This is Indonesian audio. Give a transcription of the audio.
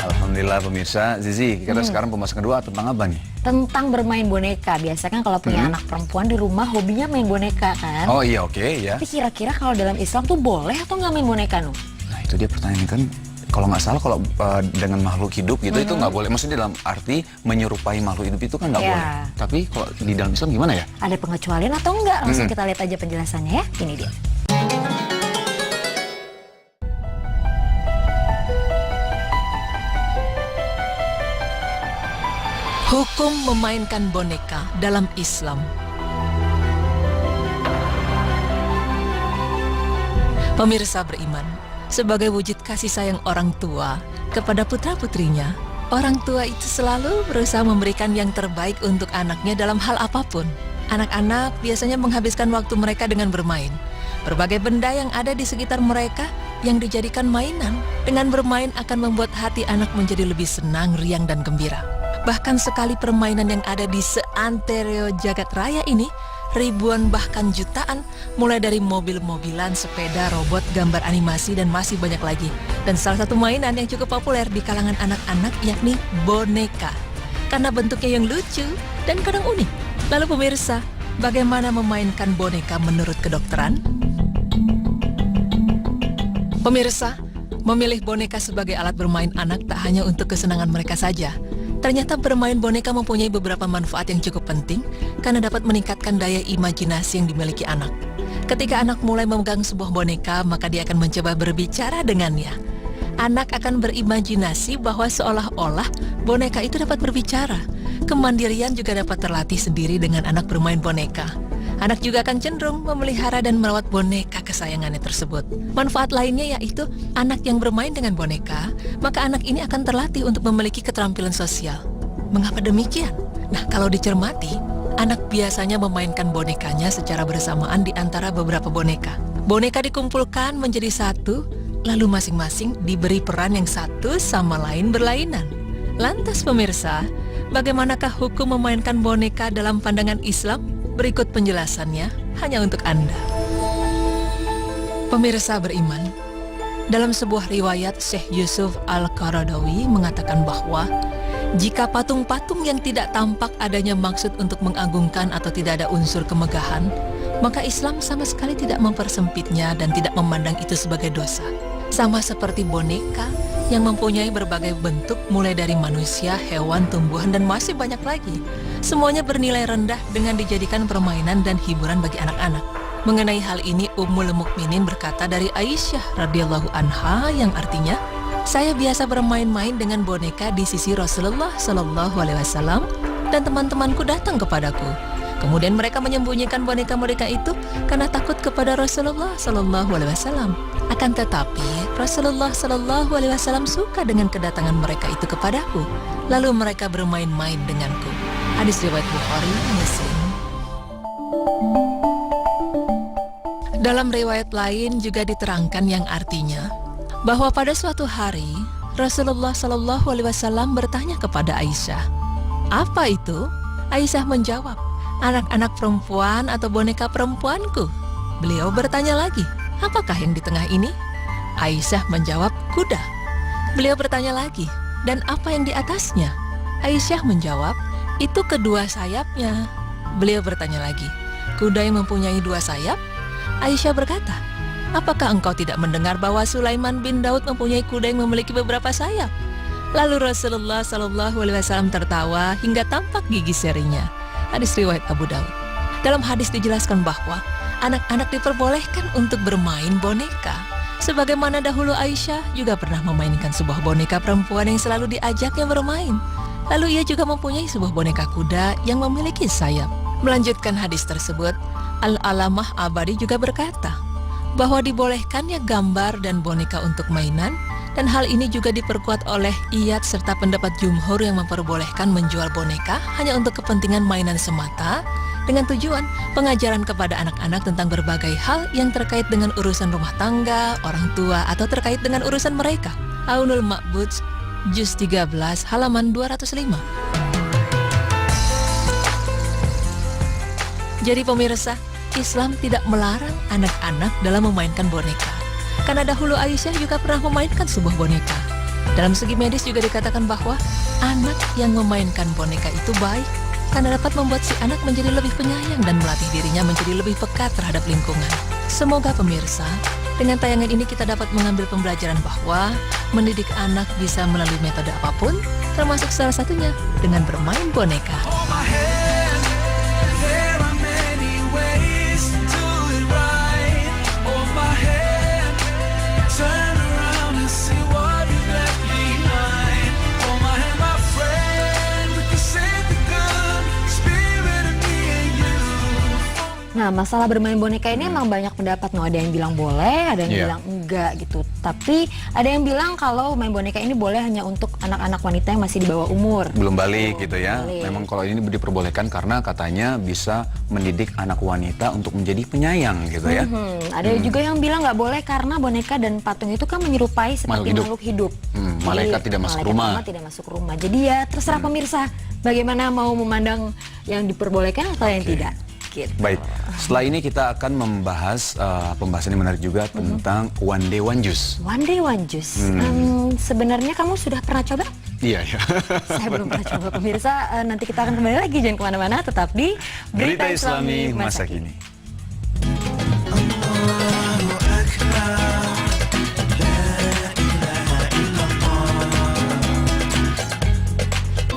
Alhamdulillah pemirsa, Zizi, kita sekarang pembahasan kedua tentang apa nih? Tentang bermain boneka. Biasanya kan kalau punya anak perempuan di rumah hobinya main boneka kan. Oh iya, oke, ya. Tapi kira-kira kalau dalam Islam tuh boleh atau nggak main boneka, Nu? Nah itu dia pertanyaan kan. Kalau nggak salah, kalau dengan makhluk hidup gitu itu nggak boleh. Maksudnya dalam arti menyerupai makhluk hidup itu kan nggak boleh. Tapi kalau di dalam Islam gimana ya? Ada pengecualian atau enggak? Langsung kita lihat aja penjelasannya ya. Ini dia. Hukum memainkan boneka dalam Islam. Pemirsa beriman, sebagai wujud kasih sayang orang tua kepada putra-putrinya, orang tua itu selalu berusaha memberikan yang terbaik untuk anaknya dalam hal apapun. Anak-anak biasanya menghabiskan waktu mereka dengan bermain. Berbagai benda yang ada di sekitar mereka yang dijadikan mainan, dengan bermain akan membuat hati anak menjadi lebih senang, riang, dan gembira. Bahkan sekali permainan yang ada di seantero jagat raya ini, ribuan bahkan jutaan, mulai dari mobil-mobilan, sepeda, robot, gambar animasi, dan masih banyak lagi. Dan salah satu mainan yang cukup populer di kalangan anak-anak yakni boneka. Karena bentuknya yang lucu dan kadang unik. Lalu pemirsa, bagaimana memainkan boneka menurut kedokteran? Pemirsa, memilih boneka sebagai alat bermain anak tak hanya untuk kesenangan mereka saja. Ternyata bermain boneka mempunyai beberapa manfaat yang cukup penting karena dapat meningkatkan daya imajinasi yang dimiliki anak. Ketika anak mulai memegang sebuah boneka, maka dia akan mencoba berbicara dengannya. Anak akan berimajinasi bahwa seolah-olah boneka itu dapat berbicara. Kemandirian juga dapat terlatih sendiri dengan anak bermain boneka. Anak juga akan cenderung memelihara dan merawat boneka kesayangannya tersebut. Manfaat lainnya yaitu anak yang bermain dengan boneka, maka anak ini akan terlatih untuk memiliki keterampilan sosial. Mengapa demikian? Nah, kalau dicermati, anak biasanya memainkan bonekanya secara bersamaan di antara beberapa boneka. Boneka dikumpulkan menjadi satu, lalu masing-masing diberi peran yang satu sama lain berlainan. Lantas pemirsa, bagaimanakah hukum memainkan boneka dalam pandangan Islam? Berikut penjelasannya hanya untuk Anda. Pemirsa beriman, dalam sebuah riwayat Syekh Yusuf Al-Qaradawi mengatakan bahwa jika patung-patung yang tidak tampak adanya maksud untuk mengagungkan atau tidak ada unsur kemegahan, maka Islam sama sekali tidak mempersempitnya dan tidak memandang itu sebagai dosa. Sama seperti boneka yang mempunyai berbagai bentuk mulai dari manusia, hewan, tumbuhan, dan masih banyak lagi. Semuanya bernilai rendah dengan dijadikan permainan dan hiburan bagi anak-anak. Mengenai hal ini, Ummul Mukminin berkata dari Aisyah radhiyallahu anha yang artinya, saya biasa bermain-main dengan boneka di sisi Rasulullah Shallallahu Alaihi Wasallam dan teman-temanku datang kepadaku. Kemudian mereka menyembunyikan boneka-boneka itu karena takut kepada Rasulullah Shallallahu Alaihi Wasallam. Akan tetapi Rasulullah Shallallahu Alaihi Wasallam suka dengan kedatangan mereka itu kepadaku. Lalu mereka bermain-main denganku. Hadis riwayat Bukhari, Muslim. Dalam riwayat lain juga diterangkan yang artinya bahwa pada suatu hari Rasulullah Shallallahu Alaihi Wasallam bertanya kepada Aisyah, apa itu? Aisyah menjawab, anak-anak perempuan atau boneka perempuanku. Beliau bertanya lagi, apakah yang di tengah ini? Aisyah menjawab, kuda. Beliau bertanya lagi, dan apa yang di atasnya? Aisyah menjawab, itu kedua sayapnya. Beliau bertanya lagi, kuda yang mempunyai dua sayap? Aisyah berkata, apakah engkau tidak mendengar bahwa Sulaiman bin Daud mempunyai kuda yang memiliki beberapa sayap? Lalu Rasulullah Shallallahu Alaihi Wasallam tertawa hingga tampak gigi serinya. Hadis riwayat Abu Daud. Dalam hadis dijelaskan bahwa anak-anak diperbolehkan untuk bermain boneka. Sebagaimana dahulu Aisyah juga pernah memainkan sebuah boneka perempuan yang selalu diajaknya bermain. Lalu ia juga mempunyai sebuah boneka kuda yang memiliki sayap. Melanjutkan hadis tersebut, Al-Alamah Abadi juga berkata bahwa dibolehkannya gambar dan boneka untuk mainan, dan hal ini juga diperkuat oleh iyat serta pendapat jumhur yang memperbolehkan menjual boneka hanya untuk kepentingan mainan semata, dengan tujuan pengajaran kepada anak-anak tentang berbagai hal yang terkait dengan urusan rumah tangga, orang tua, atau terkait dengan urusan mereka. Aunul Ma'bud, Juz 13, halaman 205. Jadi pemirsa, Islam tidak melarang anak-anak dalam memainkan boneka. Karena dahulu Aisyah juga pernah memainkan sebuah boneka. Dalam segi medis juga dikatakan bahwa anak yang memainkan boneka itu baik karena dapat membuat si anak menjadi lebih penyayang dan melatih dirinya menjadi lebih peka terhadap lingkungan. Semoga pemirsa, dengan tayangan ini kita dapat mengambil pembelajaran bahwa mendidik anak bisa melalui metode apapun, termasuk salah satunya dengan bermain boneka. Nah, masalah bermain boneka ini emang banyak pendapat. Ada yang bilang boleh, ada yang bilang enggak gitu. Tapi ada yang bilang kalau main boneka ini boleh hanya untuk anak-anak wanita yang masih di bawah umur. Belum balik gitu ya. Balik. Memang kalau ini diperbolehkan karena katanya bisa mendidik anak wanita untuk menjadi penyayang gitu ya. Ada juga yang bilang nggak boleh karena boneka dan patung itu kan menyerupai seperti makhluk hidup. Malaikat tidak masuk rumah. Tidak masuk rumah. Jadi ya terserah pemirsa bagaimana mau memandang yang diperbolehkan atau yang tidak. Gitu. Baik, setelah ini kita akan membahas pembahasan yang menarik juga tentang One Day One Juice. One Day One Juice. Sebenarnya kamu sudah pernah coba? Iya, iya. Saya belum pernah coba pemirsa. Nanti kita akan kembali lagi, jangan kemana-mana, tetap di Berita Islami Masa Kini.